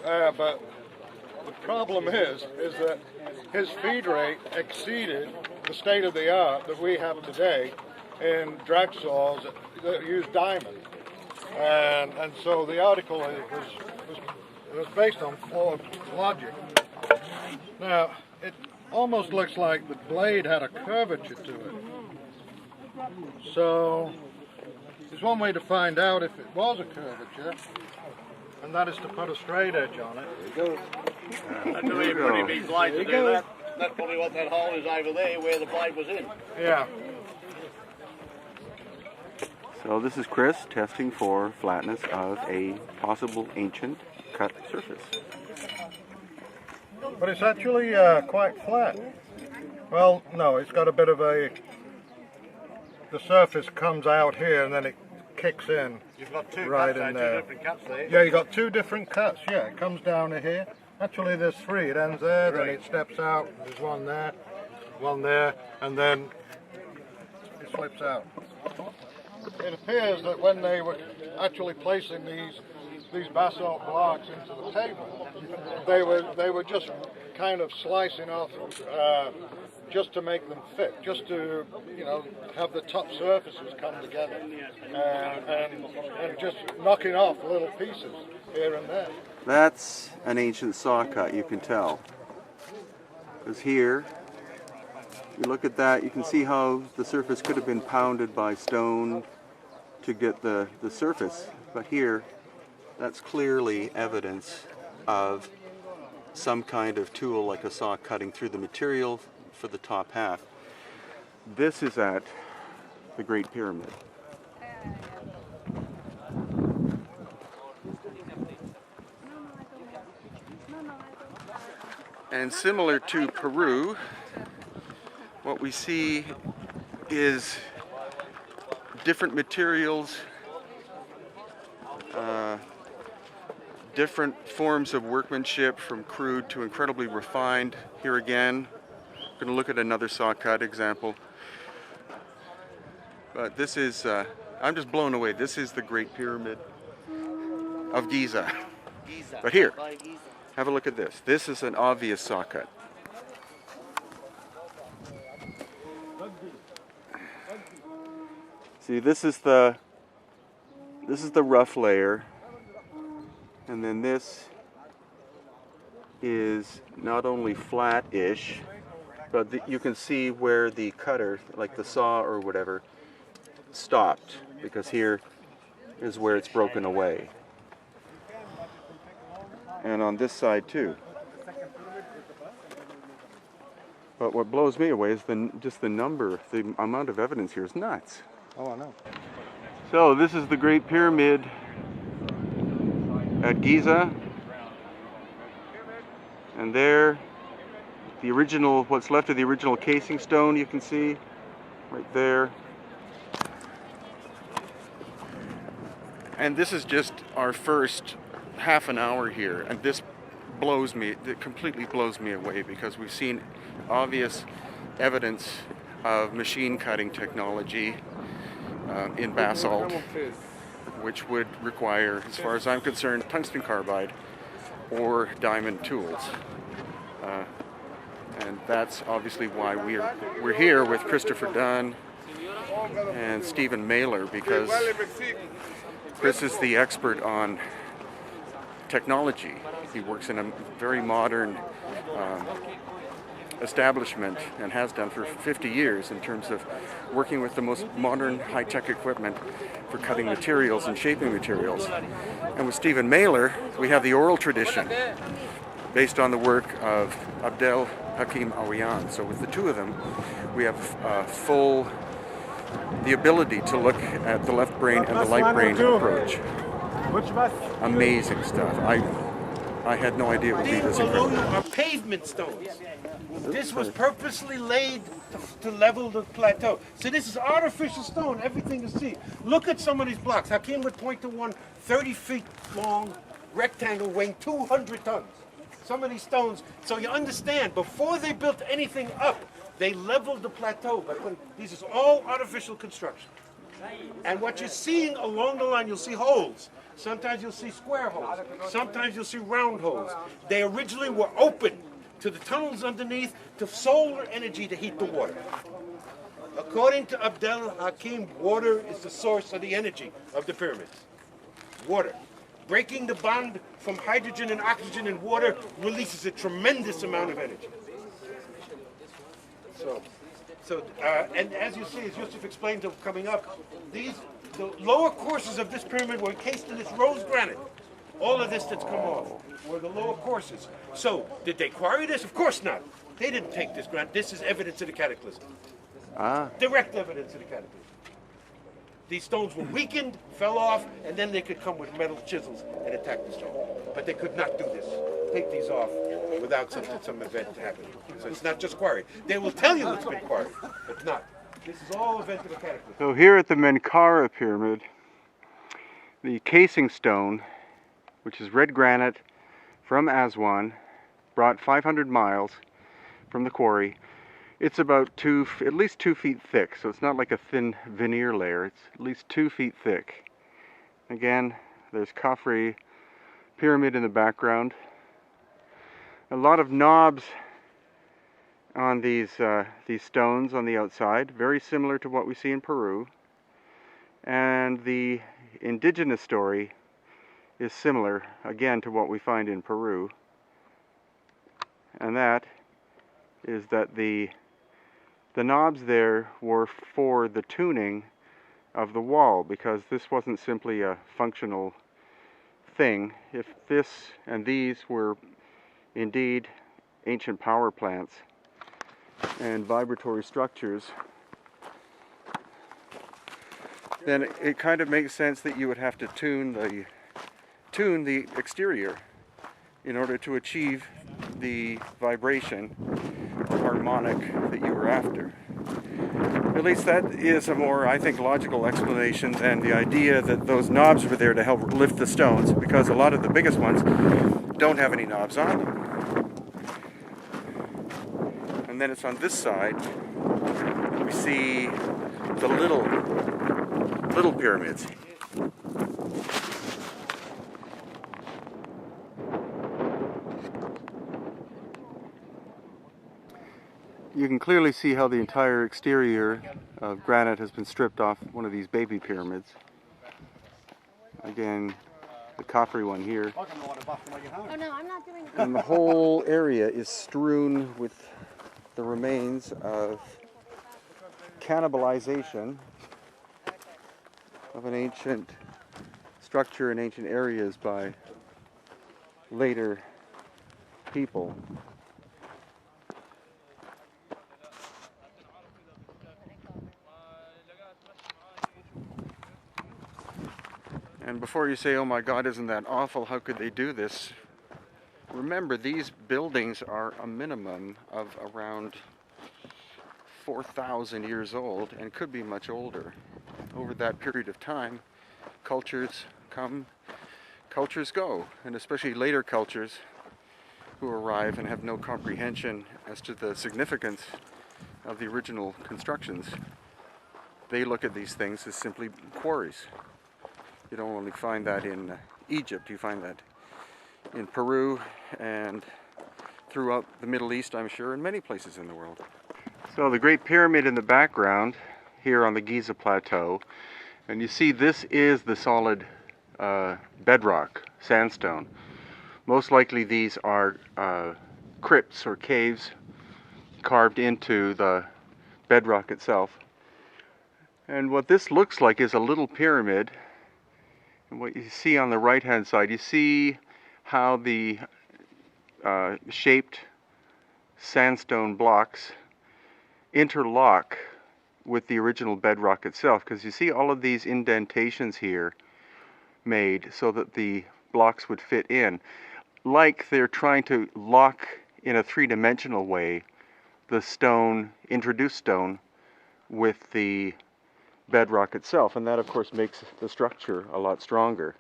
but the problem is that his feed rate exceeded the state of the art that we have today in drag saws that use diamond. And so the article was based on flawed logic. Now, it almost looks like the blade had a curvature to it. So there's one way to find out if it was a curvature, and that is to put a straight edge on it. There you go. That's a really pretty big blade to do that. That's probably what that hole is over there where the blade was in. Yeah. So this is Chris testing for flatness of a possible ancient cut surface. But it's actually quite flat. Well, no, it's got a bit of the surface comes out here and then it kicks in. You've got two right cuts in there, there. two different cuts there. Yeah, you got two different cuts. Yeah, it comes down to here. Actually, there's three. It ends there, then it steps out. There's one there, and then it slips out. It appears that when they were actually placing these basalt blocks into the table, they were just kind of slicing off just to make them fit, just to have the top surfaces come together, and just knocking off little pieces here and there. That's an ancient saw cut, you can tell. Because here, you look at that, you can see how the surface could have been pounded by stone to get the surface. But here, that's clearly evidence of some kind of tool like a saw cutting through the material for the top half. This is at the Great Pyramid. And similar to Peru, what we see is different materials, different forms of workmanship from crude to incredibly refined. Here again, we're going to look at another saw cut example. But this is, I'm just blown away. This is the Great Pyramid of Giza. But here, have a look at this. This is an obvious saw cut. See, this is the rough layer, and then this is not only flat-ish, but you can see where the cutter, like the saw or whatever, stopped, because here is where it's broken away. And on this side too. But what blows me away is just the number, the amount of evidence here is nuts. Oh, I know. So this is the Great Pyramid at Giza. And there, the original, what's left of the original casing stone, you can see right there. And this is just our first half an hour here, and this blows me, it completely blows me away, because we've seen obvious evidence of machine cutting technology in basalt, which would require, as far as I'm concerned, tungsten carbide or diamond tools. And that's obviously why we're here with Christopher Dunn and Stephen Mailer, because Chris is the expert on technology. He works in a very modern establishment and has done for 50 years in terms of working with the most modern high-tech equipment for cutting materials and shaping materials. And with Stephen Mailer, we have the oral tradition based on the work of Abdel Hakim Awiyan. So with the two of them, we have the ability to look at the left brain and the light brain approach. Amazing stuff. I had no idea it would be this incredible. Below you are pavement stones. This was purposely laid to level the plateau. So this is artificial stone, everything you see. Look at some of these blocks. Hakim would point to one 30 feet long rectangle weighing 200 tons. Some of these stones, so you understand, before they built anything up, they leveled the plateau. But these is all artificial construction. And what you're seeing along the line, you'll see holes. Sometimes you'll see square holes. Sometimes you'll see round holes. They originally were open to the tunnels underneath to solar energy to heat the water. According to Abdel Hakim, water is the source of the energy of the pyramids. Water. Breaking the bond from hydrogen and oxygen in water releases a tremendous amount of energy. And as you see, as Yusuf explained coming up, the lower courses of this pyramid were encased in this rose granite. All of this that's come off were the lower courses. So, did they quarry this? Of course not. They didn't take this granite. This is evidence of the cataclysm. Direct evidence of the cataclysm. These stones were weakened, fell off, and then they could come with metal chisels and attack the stone. But they could not do this. Take these off without some event happening. So it's not just quarried. They will tell you it's been quarried, but not. This is all event of a cataclysm. So here at the Menkaure pyramid, the casing stone, which is red granite from Aswan, brought 500 miles from the quarry. It's about at least 2 feet thick, so it's not like a thin veneer layer. It's at least 2 feet thick. Again, there's Khafre pyramid in the background. A lot of knobs on these stones on the outside, very similar to what we see in Peru. And the indigenous story is similar, again, to what we find in Peru. And that is that the knobs there were for the tuning of the wall, because this wasn't simply a functional thing. If this and these were indeed ancient power plants and vibratory structures, then it kind of makes sense that you would have to tune the exterior in order to achieve the vibration harmonic that you were after. At least that is a more, I think, logical explanation than the idea that those knobs were there to help lift the stones, because a lot of the biggest ones don't have any knobs on them. And then it's on this side we see the little pyramids. You can clearly see how the entire exterior of granite has been stripped off one of these baby pyramids. Again, the Khafre one here. Oh no, I'm not doing it. And the whole area is strewn with the remains of cannibalization of an ancient structure in ancient areas by later people. And before you say, oh my God, isn't that awful, how could they do this? Remember, these buildings are a minimum of around 4,000 years old and could be much older. Over that period of time, cultures come, cultures go, and especially later cultures who arrive and have no comprehension as to the significance of the original constructions. They look at these things as simply quarries. You don't only find that in Egypt, you find that in Peru and throughout the Middle East, I'm sure, and many places in the world. So the Great Pyramid in the background here on the Giza Plateau, and you see this is the solid bedrock, sandstone. Most likely these are crypts or caves carved into the bedrock itself. And what this looks like is a little pyramid. And what you see on the right hand side, you see how the shaped sandstone blocks interlock with the original bedrock itself, because you see all of these indentations here made so that the blocks would fit in, like they're trying to lock in a three-dimensional way the stone, introduced stone, with the bedrock itself, and that of course makes the structure a lot stronger.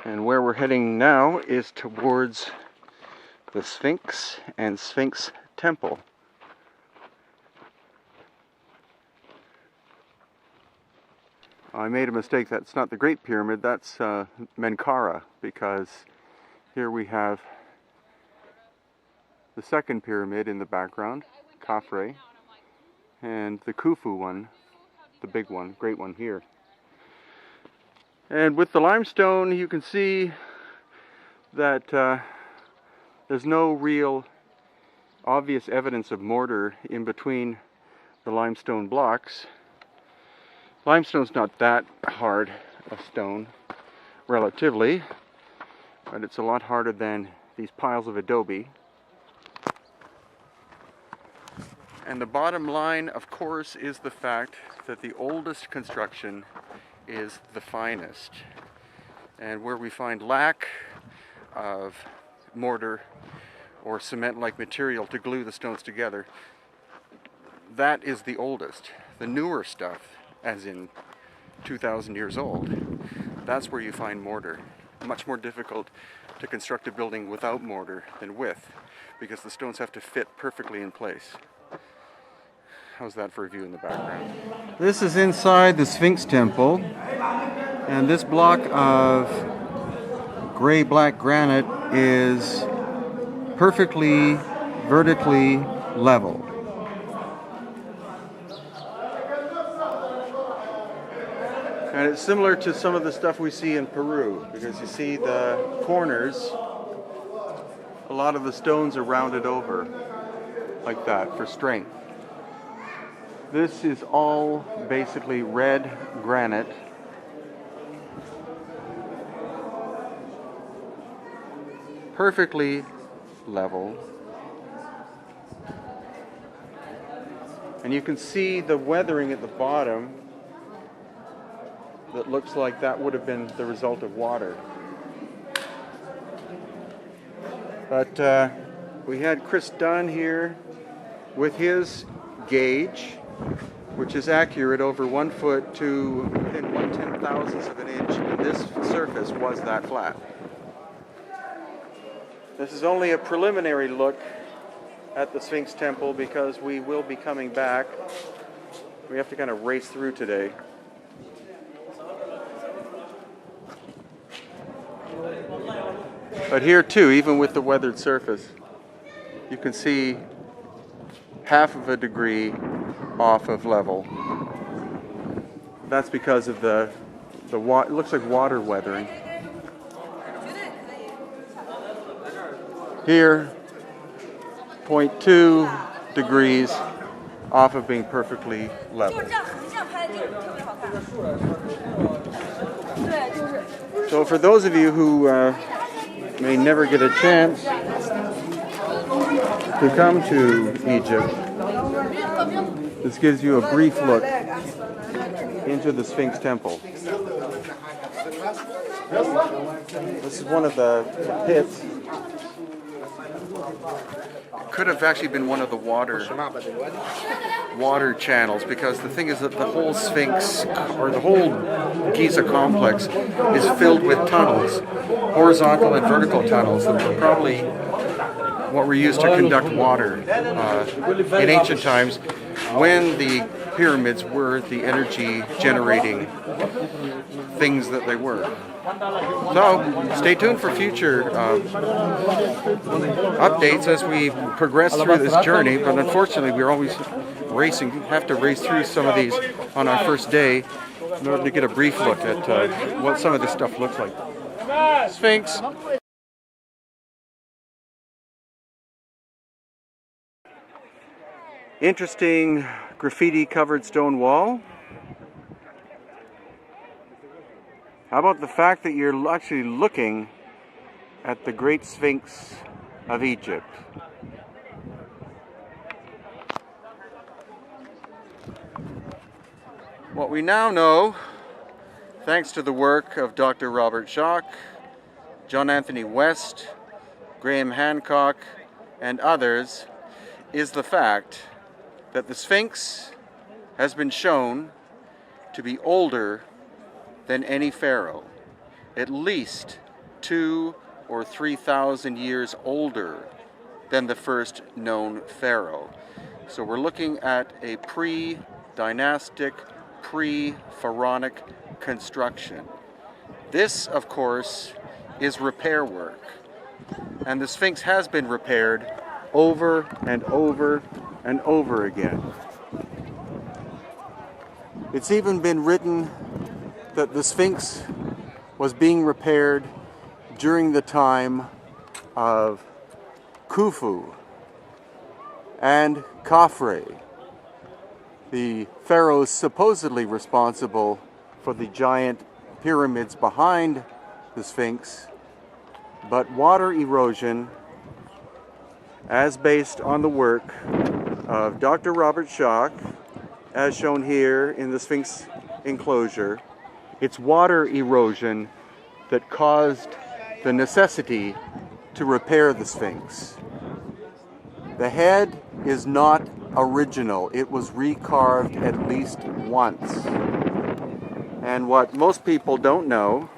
And where we're heading now is towards the Sphinx and Sphinx Temple. I made a mistake. That's not the Great Pyramid, that's Menkaure, because here we have the second pyramid in the background, Khafre, and the Khufu one, the big one, great one here. And with the limestone, you can see that there's no real obvious evidence of mortar in between the limestone blocks. Limestone's not that hard a stone, relatively, but it's a lot harder than these piles of adobe. And the bottom line, of course, is the fact that the oldest construction is the finest. And where we find lack of mortar or cement-like material to glue the stones together, that is the oldest. The newer stuff, as in 2,000 years old, that's where you find mortar. Much more difficult to construct a building without mortar than with, because the stones have to fit perfectly in place. How's that for a view in the background? This is inside the Sphinx Temple, and this block of gray-black granite is perfectly vertically level. And it's similar to some of the stuff we see in Peru, because you see the corners, a lot of the stones are rounded over like that for strength. This is all basically red granite. Perfectly level. And you can see the weathering at the bottom that looks like that would have been the result of water. But we had Chris Dunn here with his gauge, which is accurate over 1 foot to within 1/10,000th of an inch, and this surface was that flat. This is only a preliminary look at the Sphinx Temple, because we will be coming back. We have to kind of race through today. But here too, even with the weathered surface, you can see half of a degree off of level. That's because of the it looks like water weathering. Here, 0.2 degrees off of being perfectly level. So for those of you who may never get a chance to come to Egypt, this gives you a brief look into the Sphinx Temple. This is one of the pits. Could have actually been one of the water channels, because the thing is that the whole Sphinx, or the whole Giza complex, is filled with tunnels, horizontal and vertical tunnels that were probably what were used to conduct water in ancient times, when the pyramids were the energy generating things that they were. So stay tuned for future updates as we progress through this journey, but unfortunately we're always have to race through some of these on our first day in order to get a brief look at what some of this stuff looks like. Sphinx. Interesting graffiti covered stone wall. How about the fact that you're actually looking at the Great Sphinx of Egypt? What we now know, thanks to the work of Dr. Robert Schoch, John Anthony West, Graham Hancock, and others, is the fact that the Sphinx has been shown to be older than any pharaoh, at least 2,000 or 3,000 years older than the first known pharaoh. So we're looking at a pre-dynastic, pre-pharaonic construction. This, of course, is repair work. And the Sphinx has been repaired over and over and over again. It's even been written that the Sphinx was being repaired during the time of Khufu and Khafre, the pharaohs supposedly responsible for the giant pyramids behind the Sphinx. But water erosion, as based on the work of Dr. Robert Schoch, as shown here in the Sphinx enclosure, it's water erosion that caused the necessity to repair the Sphinx. The head is not original. It was recarved at least once. And what most people don't know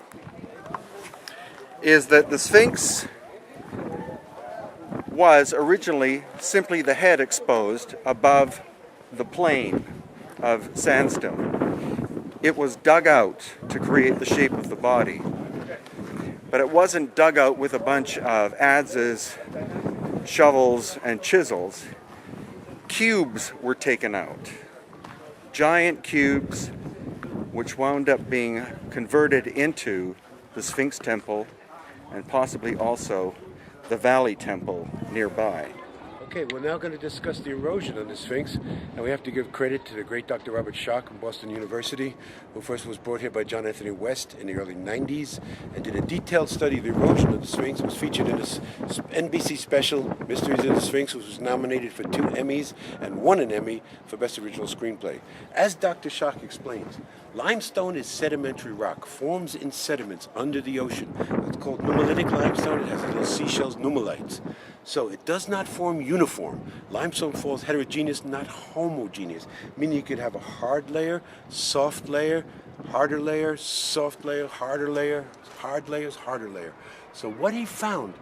is that the Sphinx was originally simply the head exposed above the plane of sandstone. It was dug out to create the shape of the body. But it wasn't dug out with a bunch of adzes, shovels, and chisels. Cubes were taken out. Giant cubes which wound up being converted into the Sphinx Temple and possibly also the Valley Temple nearby. Okay, we're now going to discuss the erosion on the Sphinx, and we have to give credit to the great Dr. Robert Schoch from Boston University, who first was brought here by John Anthony West in the early 90s and did a detailed study of the erosion of the Sphinx. It was featured in a NBC special, Mysteries of the Sphinx, which was nominated for 2 Emmys and won an Emmy for Best Original Screenplay. As Dr. Schoch explains, limestone is sedimentary rock, forms in sediments under the ocean. It's called nummulitic limestone. It has little seashells, nummullites. So it does not form uniform. Limestone falls heterogeneous, not homogeneous, meaning you could have a hard layer, soft layer, harder layer, soft layer, harder layer, hard layers, harder layer. So what he found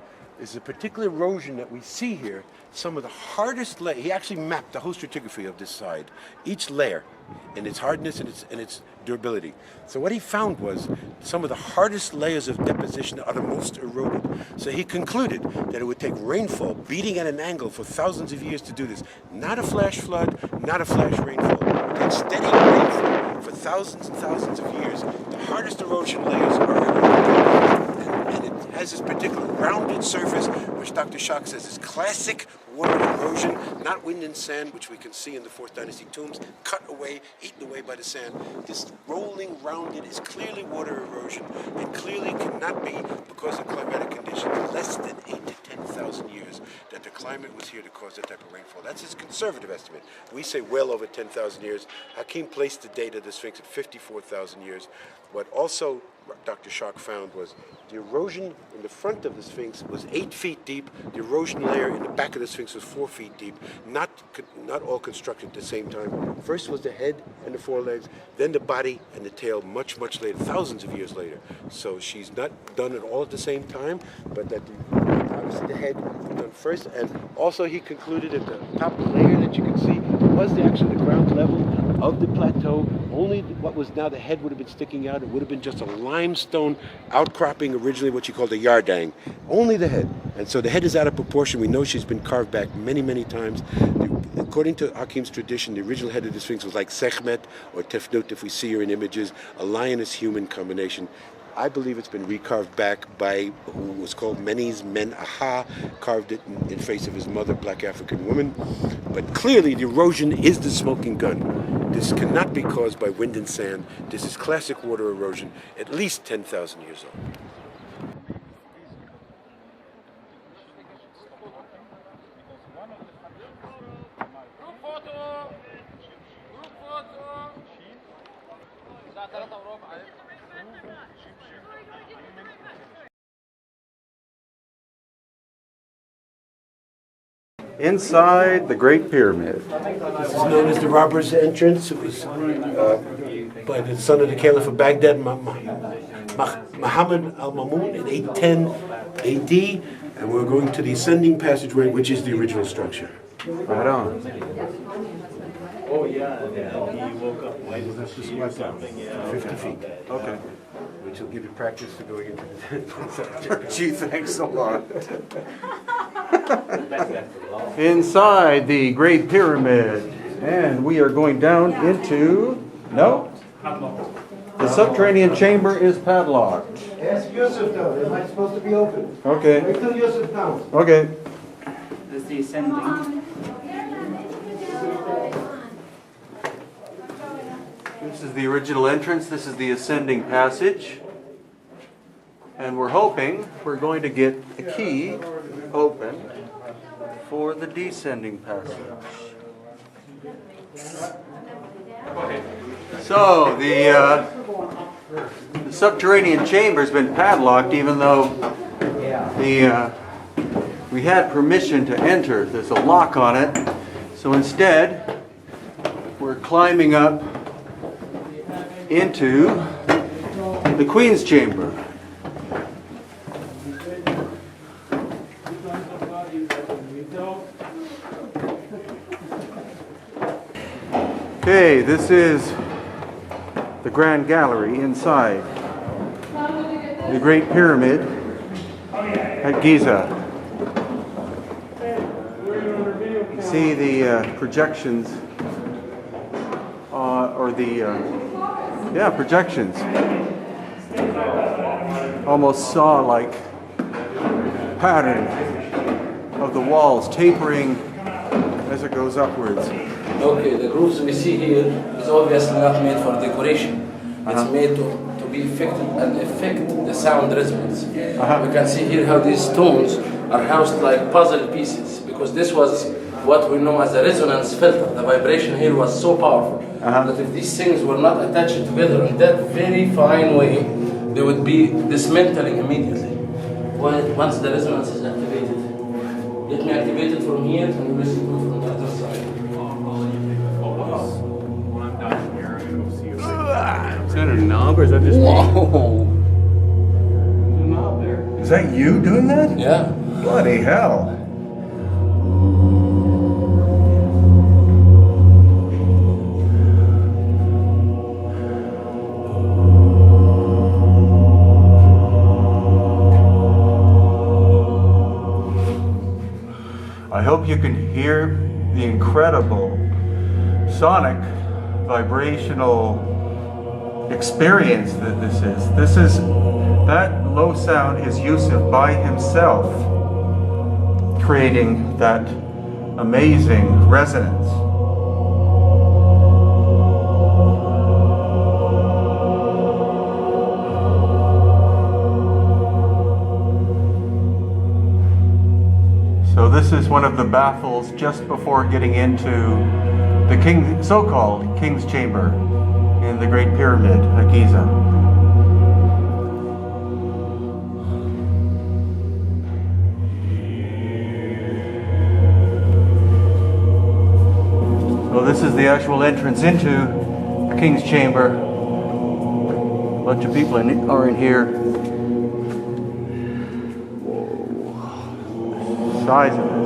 is the particular erosion that we see here, some of the hardest layers. He actually mapped the whole stratigraphy of this side, each layer, and its hardness and its durability. So what he found was some of the hardest layers of deposition are the most eroded. So he concluded that it would take rainfall beating at an angle for thousands of years to do this. Not a flash flood, not a flash rainfall. It takes steady rainfall for thousands and thousands of years. The hardest erosion layers are eroded. And it has this particular rounded surface, which Dr. Schoch says is classic water erosion, not wind and sand, which we can see in the 4th Dynasty tombs, cut away, eaten away by the sand. This rolling, rounded is clearly water erosion, and clearly cannot be because of climatic conditions less than 8 to 10,000 years that the climate was here to cause that type of rainfall. That's his conservative estimate. We say well over 10,000 years. Hakim placed the date of the Sphinx at 54,000 years. What also Dr. Schoch found was the erosion in the front of the Sphinx was 8 feet deep. The erosion layer in the back of the Sphinx was 4 feet deep. Not all constructed at the same time. First was the head and the forelegs, then the body and the tail much, much later, thousands of years later. So she's not done it all at the same time, but that obviously the head was done first. And also he concluded that the top layer that you can see was actually the ground level of the plateau. Only what was now the head would have been sticking out. It would have been just a limestone outcropping, originally what you called a yardang. Only the head. And so the head is out of proportion. We know she's been carved back many, many times. According to Hakim's tradition, the original head of the Sphinx was like Sekhmet or Tefnut, if we see her in images, a lioness-human combination. I believe it's been recarved back by who was called Menes Men Aha, carved it in face of his mother, black African woman. But clearly the erosion is the smoking gun. This cannot be caused by wind and sand. This is classic water erosion, at least 10,000 years old. Inside the Great Pyramid. This is known as the Robber's Entrance. It was by the son of the Caliph of Baghdad, Muhammad al-Mamun, in 810 AD. And we're going to the ascending passageway, which is the original structure. Right on. We'll have to squat down 50 feet, Okay. which will give you practice to going into the Gee, thanks a lot. Inside the Great Pyramid. And we are going down into, no? The subterranean chamber is padlocked. Ask Yusuf though, they're not supposed to be open. Okay, Wait till Yusuf comes. okay. This is the ascending. This is the original entrance. This is the ascending passage. And we're hoping we're going to get the key open for the descending passage. So the subterranean chamber has been padlocked, even though we had permission to enter. There's a lock on it. So instead, we're climbing up into the Queen's chamber. Okay, this is the Grand Gallery inside the Great Pyramid at Giza. You see the projections, projections. Almost saw-like pattern of the walls tapering as it goes upwards. Okay, the grooves we see here is obviously not made for decoration. It's made to be effective and affect the sound resonance. We can see here how these stones are housed like puzzle pieces, because this was what we know as a resonance filter. The vibration here was so powerful that if these things were not attached together in that very fine way, they would be dismantling immediately. Once the resonance is activated. Let me activate it from here and you listen to it from the other side. Is that a knob or is that just Whoa! Is that you doing that? Yeah. Bloody hell. I hope you can hear the incredible sonic vibrational experience that this is. That low sound is Yusuf by himself creating that amazing resonance. So this is one of the baffles just before getting into the so-called King's Chamber in the Great Pyramid at Giza. So this is the actual entrance into the King's Chamber. A bunch of people are in here. Whoa. The size of this.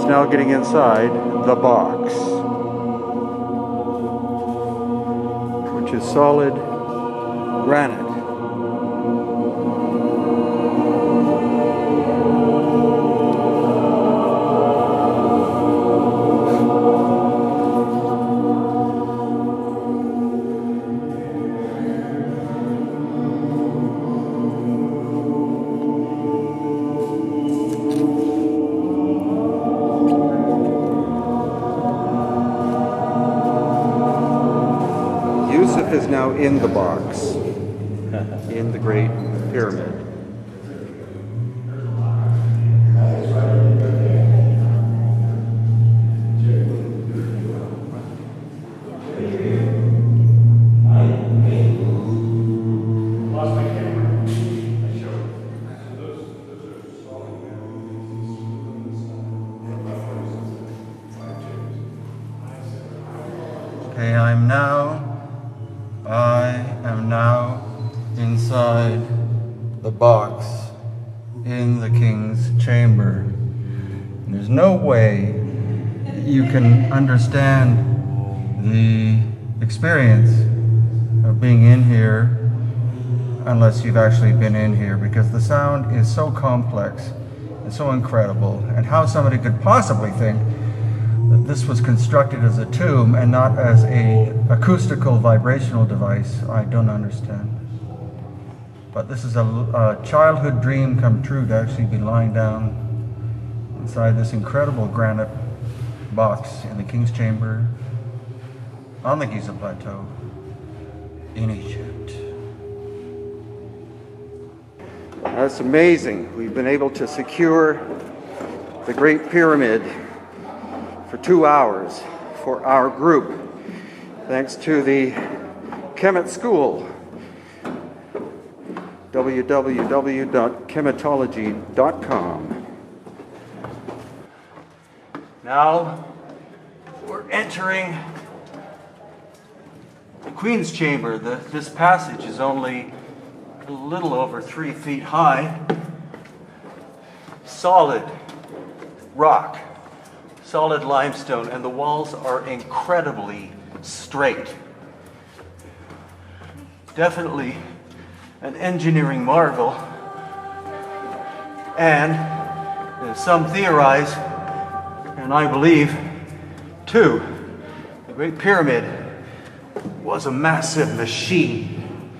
Now getting inside the box, which is solid granite. Is now in the box in the Great Pyramid. box in the king's chamber. And there's no way you can understand the experience of being in here unless you've actually been in here, because the sound is so complex and so incredible, and how somebody could possibly think that this was constructed as a tomb and not as a acoustical vibrational device, I don't understand. But this is a childhood dream come true to actually be lying down inside this incredible granite box in the King's Chamber on the Giza Plateau in Egypt. That's amazing. We've been able to secure the Great Pyramid for 2 hours for our group, thanks to the Kemet School, www.kemetology.com. Now we're entering the Queen's Chamber. This passage is only a little over 3 feet high. Solid rock, solid limestone, and the walls are incredibly straight. Definitely an engineering marvel. And some theorize, and I believe too, the Great Pyramid was a massive machine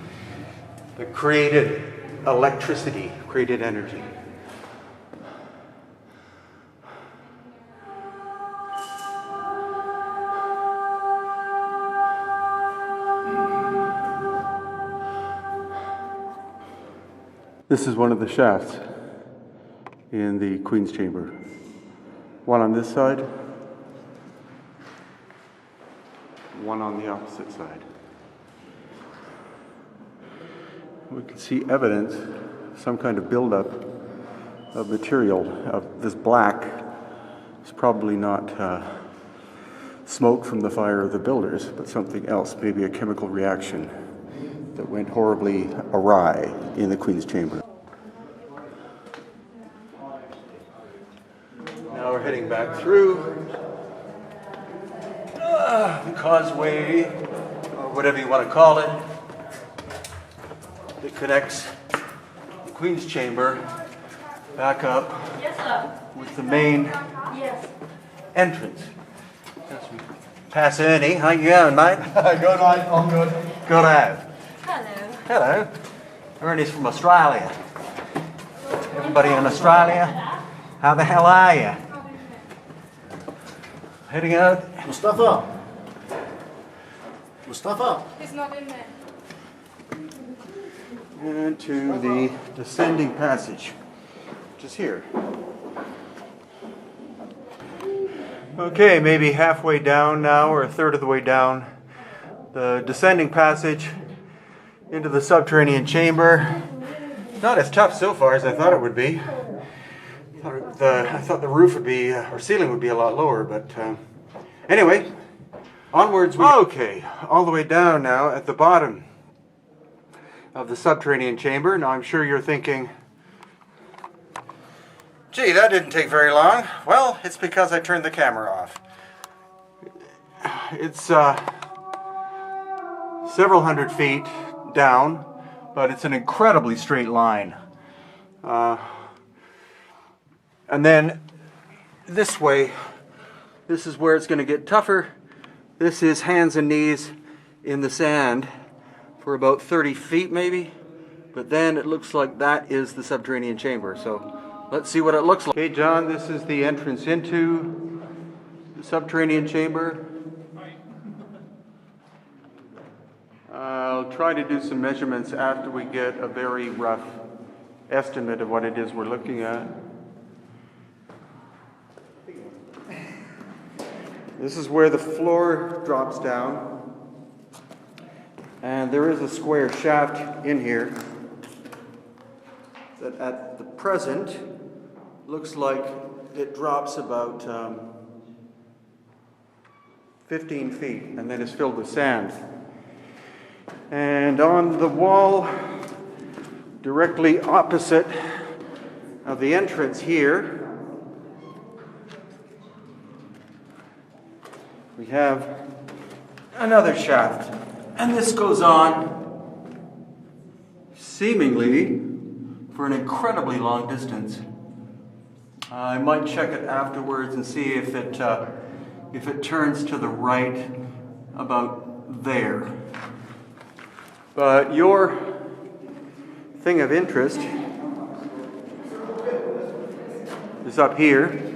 that created electricity, created energy. This is one of the shafts in the Queen's Chamber. One on this side, one on the opposite side. We can see evidence of some kind of buildup of material. Of this black is probably not smoke from the fire of the builders, but something else, maybe a chemical reaction that went horribly awry in the Queen's Chamber. Now we're heading back through the causeway, or whatever you want to call it, that connects the Queen's Chamber back up with the main entrance. As we pass Ernie. How you going, mate? Good, I'm good. Good out. Hello. Hello. Ernie's from Australia. Everybody in Australia, how the hell are you? Heading out. Mustafa! Mustafa! He's not in there. Into the descending passage, which is here. Okay, maybe halfway down now, or a third of the way down, the descending passage into the subterranean chamber. Not as tough so far as I thought it would be. I thought the roof would be, or ceiling would be a lot lower, but anyway, onwards we go. Okay, all the way down now at the bottom of the subterranean chamber. Now I'm sure you're thinking, gee, that didn't take very long. Well, it's because I turned the camera off. It's several hundred feet down, but it's an incredibly straight line. And then this way, this is where it's going to get tougher. This is hands and knees in the sand for about 30 feet maybe, but then it looks like that is the subterranean chamber. So let's see what it looks like. Okay, John, this is the entrance into the subterranean chamber. I'll try to do some measurements after we get a very rough estimate of what it is we're looking at. This is where the floor drops down, and there is a square shaft in here that at the present looks like it drops about 15 feet and then is filled with sand. And on the wall Directly opposite of the entrance here, we have another shaft. And this goes on seemingly for an incredibly long distance. I might check it afterwards and see if it turns to the right about there. But your thing of interest is up here.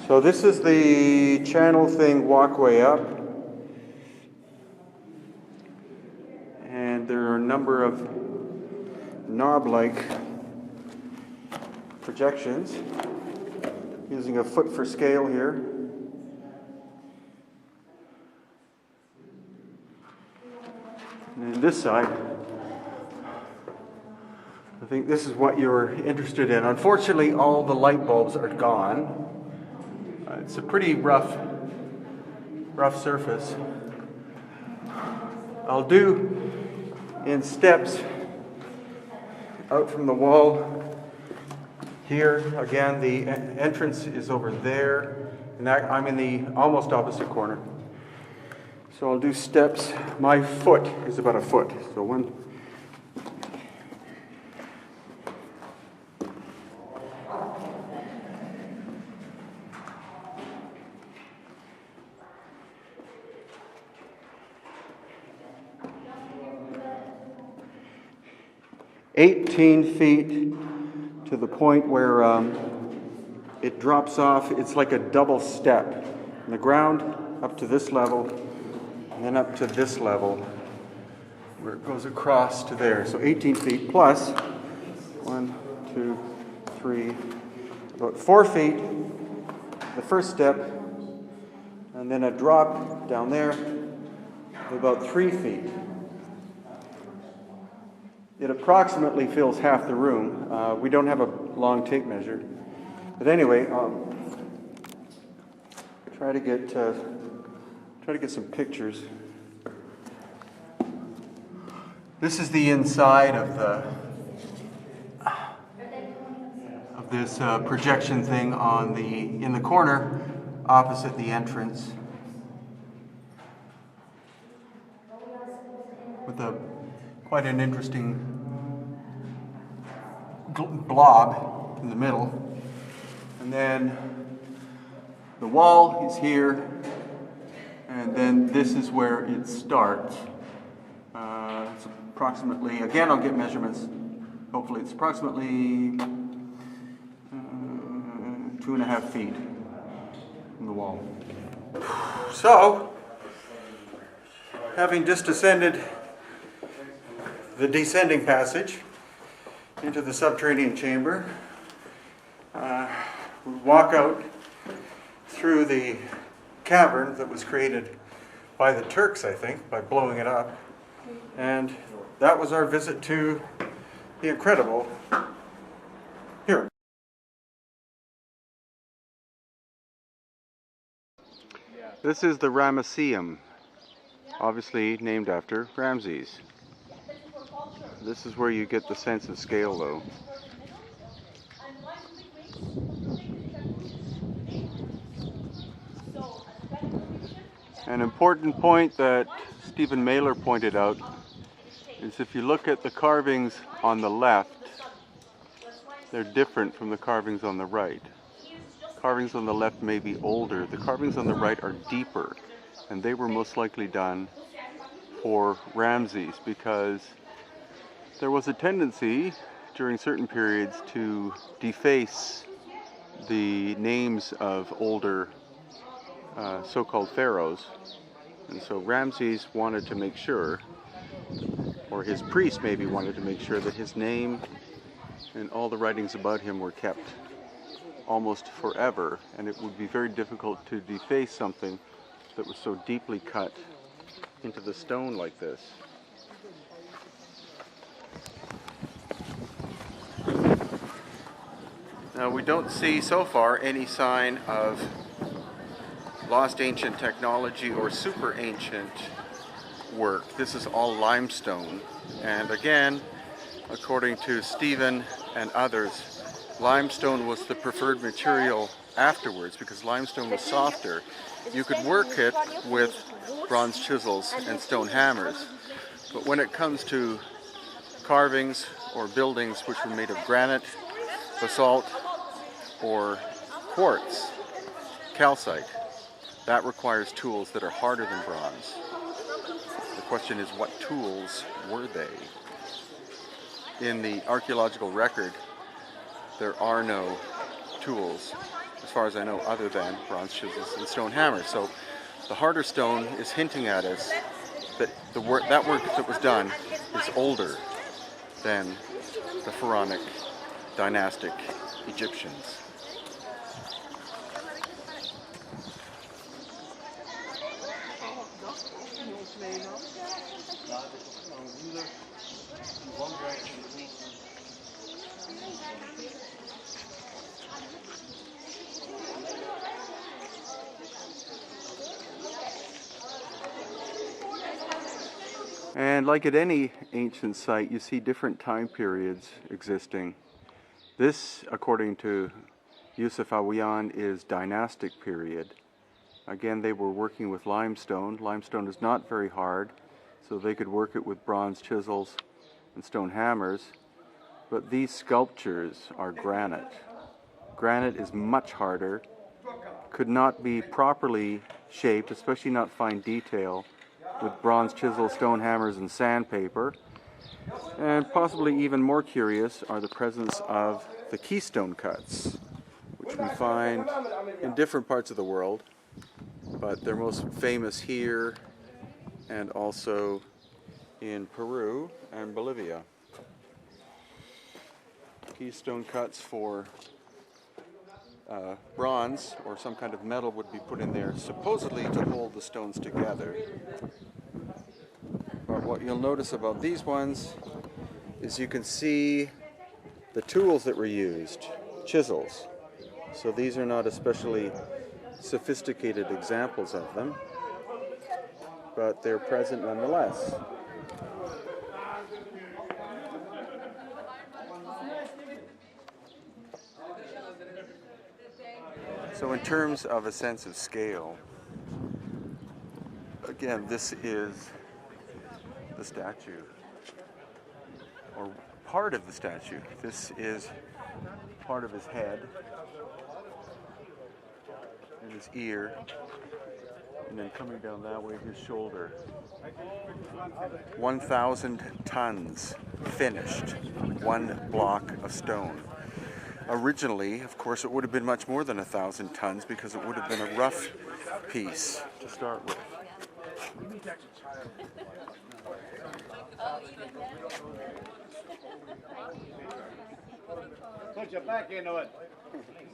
So this is the channel thing walkway up. And there are a number of knob-like projections using a foot for scale here. And then this side, I think this is what you're interested in. Unfortunately, all the light bulbs are gone. It's a pretty rough surface. I'll do in steps out from the wall here. Again, the entrance is over there, and I'm in the almost opposite corner. So I'll do steps. My foot is about a foot. So one. "18 feet to the point where it drops off. It's like a double step. From the ground up to this level, and then up to this level, where it goes across to there. So 18 feet plus 1, 2, 3, about 4 feet, the first step, and then a drop down there of about 3 feet. It approximately fills half the room. We don't have a long tape measure. But anyway, try to get some pictures. This is the inside of this projection thing in the corner opposite the entrance, with quite an interesting blob in the middle. And then the wall is here, and then this is where it starts. It's approximately, again, I'll get measurements. Hopefully it's approximately 2.5 feet from the wall. So, having just descended the descending passage into the subterranean chamber, we walk out through the cavern that was created by the Turks, I think, by blowing it up. And that was our visit to the incredible here. This is the Ramesseum, obviously named after Ramses. This is where you get the sense of scale, though. An important point that Stephen Mailer pointed out is if you look at the carvings on the left, they're different from the carvings on the right. Carvings on the left may be older. The carvings on the right are deeper, and they were most likely done for Ramses because there was a tendency during certain periods to deface the names of older so-called pharaohs. And so Ramses wanted to make sure, or his priest maybe wanted to make sure, that his name and all the writings about him were kept almost forever, and it would be very difficult to deface something that was so deeply cut into the stone like this. Now we don't see so far any sign of lost ancient technology or super ancient work. This is all limestone, and again, according to Stephen and others, limestone was the preferred material afterwards because limestone was softer. You could work it with bronze chisels and stone hammers, but when it comes to carvings or buildings which were made of granite, basalt, or quartz, calcite, that requires tools that are harder than bronze. The question is, what tools were they? In the archaeological record, there are no tools, as far as I know, other than bronze chisels and stone hammers. So the harder stone is hinting at us that that work that was done is older than the pharaonic dynastic Egyptians. And like at any ancient site, you see different time periods existing. This, according to Yusuf Awiyan, is dynastic period. Again, they were working with limestone. Limestone is not very hard, so they could work it with bronze chisels and stone hammers. But these sculptures are granite. Granite is much harder, could not be properly shaped, especially not fine detail, with bronze chisels, stone hammers, and sandpaper. And possibly even more curious are the presence of the keystone cuts, which we find in different parts of the world, but they're most famous here and also in Peru and Bolivia. Keystone cuts for bronze or some kind of metal would be put in there supposedly to hold the stones together. But what you'll notice about these ones is you can see the tools that were used, chisels. So these are not especially sophisticated examples of them, but they're present nonetheless. So in terms of a sense of scale, again, this is the statue, or part of the statue. This is part of his head and his ear, and then coming down that way, his shoulder. 1,000 tons finished, one block of stone. Originally, of course, it would have been much more than 1,000 tons because it would have been a rough piece to start with. Put your back into it.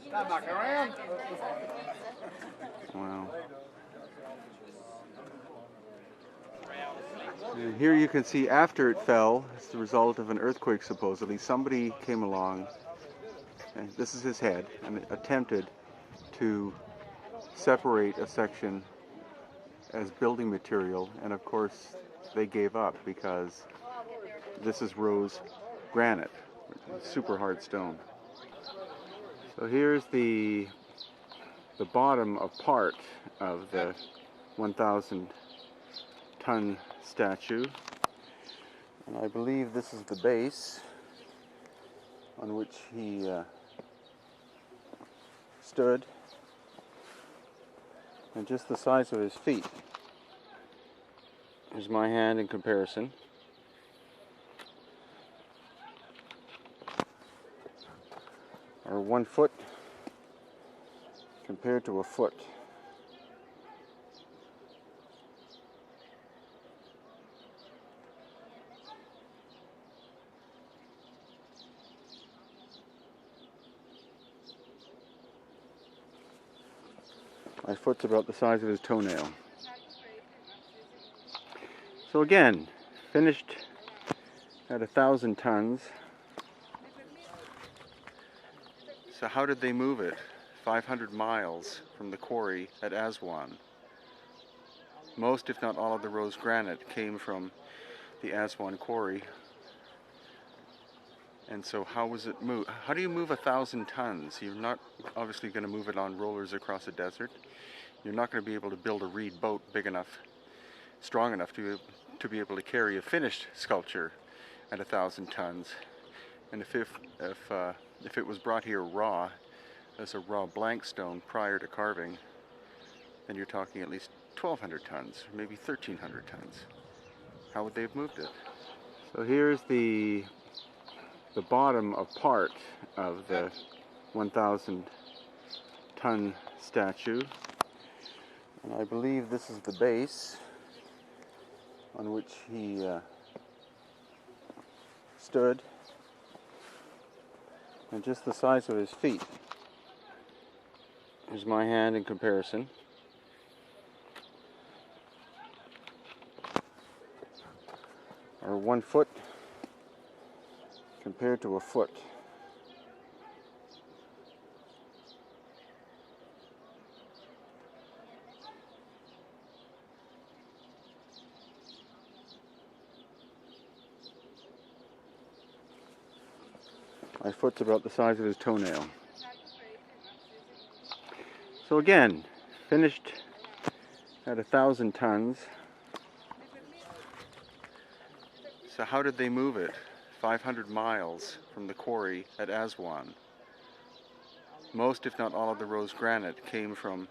Stop back around. Wow. And here you can see after it fell, as the result of an earthquake supposedly, somebody came along, and this is his head, and attempted to separate a section as building material, and of course they gave up because this is rose granite, super hard stone. So here's the bottom of part of the 1,000 ton statue, and I believe this is the base on which he stood, and just the size of his feet. Here's my hand in comparison. Or 1 foot compared to a foot. My foot's about the size of his toenail. So again, finished at 1,000 tons. So how did they move it 500 miles from the quarry at Aswan. Most, if not all, of the rose granite came from the Aswan quarry. And so how was it moved? How do you move 1,000 tons? You're not obviously going to move it on rollers across a desert. You're not going to be able to build a reed boat big enough, strong enough to be able to carry a finished sculpture at 1,000 tons. And if it was brought here raw, as a raw blank stone prior to carving, then you're talking at least 1,200 tons, or maybe 1,300 tons. How would they have moved it? So here's the bottom of part of the 1,000 ton statue. And I believe this is the base on which he stood, and just the size of his feet. Here's my hand in comparison. Or 1 foot compared to a foot. My foot's about the size of his toenail. So again, finished at 1,000 tons. So how did they move it 500 miles from the quarry at Aswan? Most, if not all, of the rose granite came from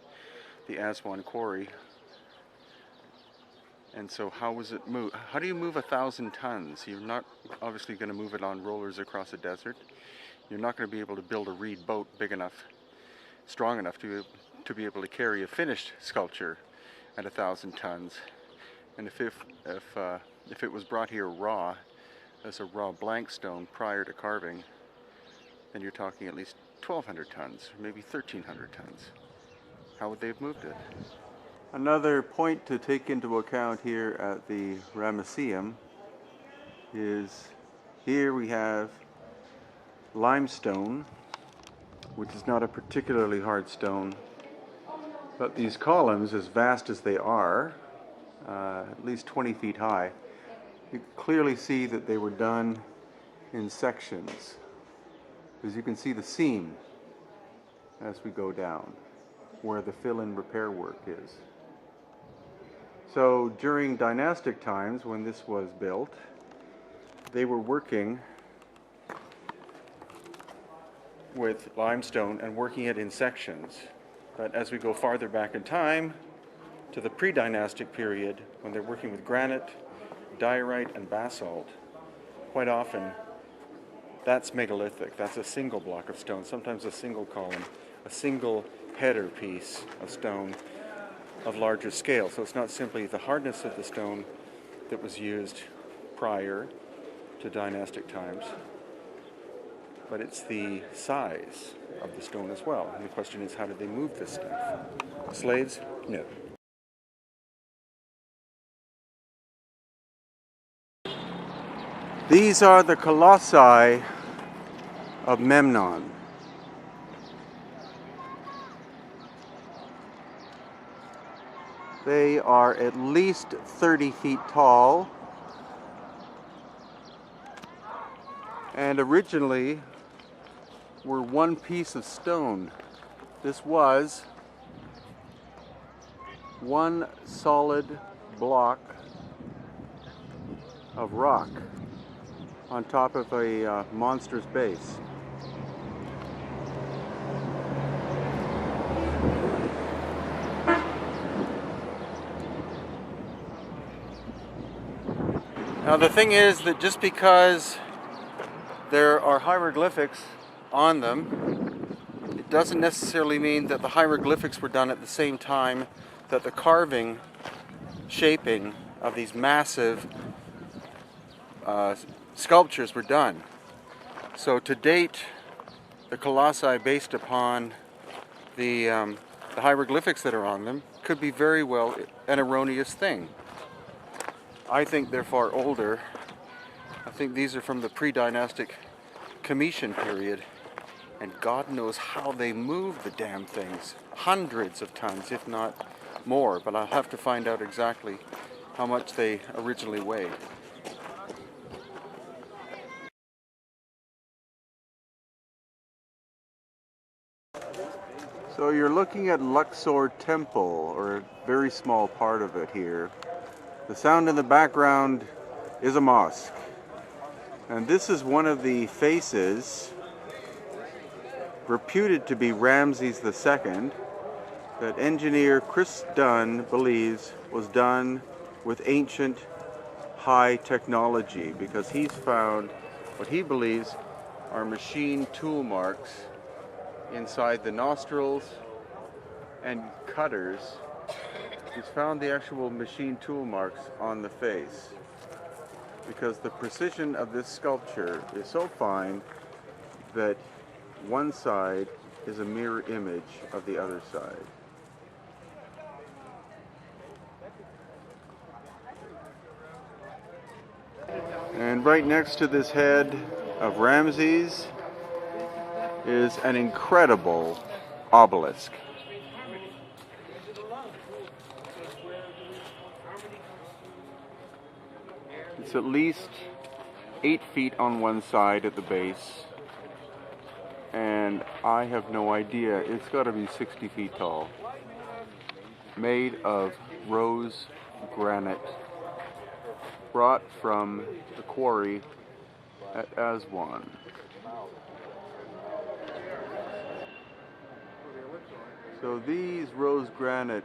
the Aswan quarry. And so how was it moved? How do you move 1,000 tons? You're not obviously going to move it on rollers across a desert. You're not going to be able to build a reed boat big enough, strong enough to be able to carry a finished sculpture at 1,000 tons. And if it was brought here raw, as a raw blank stone prior to carving, then you're talking at least 1,200 tons, or maybe 1,300 tons. How would they have moved it? Another point to take into account here at the Ramesseum is here we have limestone, which is not a particularly hard stone, but these columns, as vast as they are, at least 20 feet high, you clearly see that they were done in sections, because you can see the seam as we go down where the fill-in repair work is. So during dynastic times, when this was built, they were working with limestone and working it in sections. But as we go farther back in time, to the pre-dynastic period, when they're working with granite, diorite, and basalt, quite often that's megalithic. That's a single block of stone, sometimes a single column, a single header piece of stone of larger scale. So it's not simply the hardness of the stone that was used prior to dynastic times, but it's the size of the stone as well. And the question is, how did they move this stuff? Slaves? No. These are the colossi of Memnon. They are at least 30 feet tall, and originally were one piece of stone. This was one solid block of rock on top of a monstrous base. Now the thing is that just because there are hieroglyphics on them, it doesn't necessarily mean that the hieroglyphics were done at the same time that the carving, shaping of these massive sculptures were done. So to date, the colossi based upon the hieroglyphics that are on them could be very well an erroneous thing. I think they're far older. I think these are from the pre-dynastic Comitian period, And God knows how they move the damn things. Hundreds of tons, if not more. But I'll have to find out exactly how much they originally weighed. So you're looking at Luxor Temple, or a very small part of it here. The sound in the background is a mosque. And this is one of the faces reputed to be Ramses II that engineer Chris Dunn believes was done with ancient high technology, because he's found what he believes are machine tool marks inside the nostrils and cutters. He's found the actual machine tool marks on the face, because the precision of this sculpture is so fine that one side is a mirror image of the other side. And right next to this head of Ramses is an incredible obelisk. It's at least 8 feet on one side at the base, and I have no idea, it's got to be 60 feet tall. Made of rose granite, brought from the quarry at Aswan. So these rose granite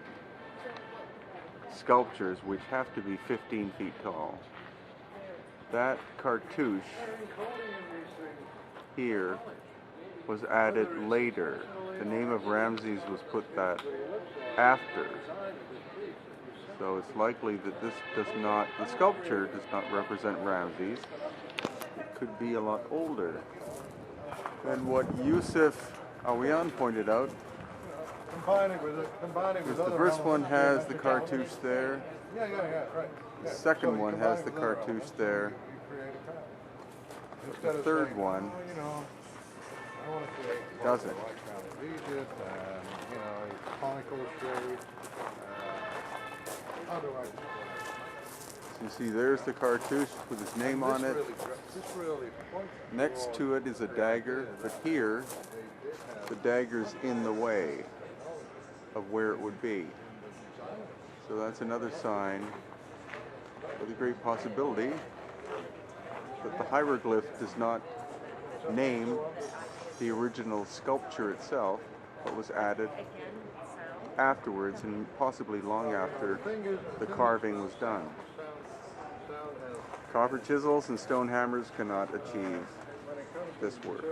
sculptures, which have to be 15 feet tall, that cartouche here was added later. The name of Ramses was put that after. So it's likely that this does not, the sculpture does not represent Ramses. It could be a lot older. And what Yusuf Awiyan pointed out, is the first one has the cartouche there. The second one has the cartouche there. The third one doesn't. So you see, there's the cartouche with his name on it. Next to it is a dagger, but here the dagger's in the way of where it would be. So that's another sign of the great possibility that the hieroglyph does not name the original sculpture itself, but was added afterwards, and possibly long after the carving was done. Copper chisels and stone hammers cannot achieve this work.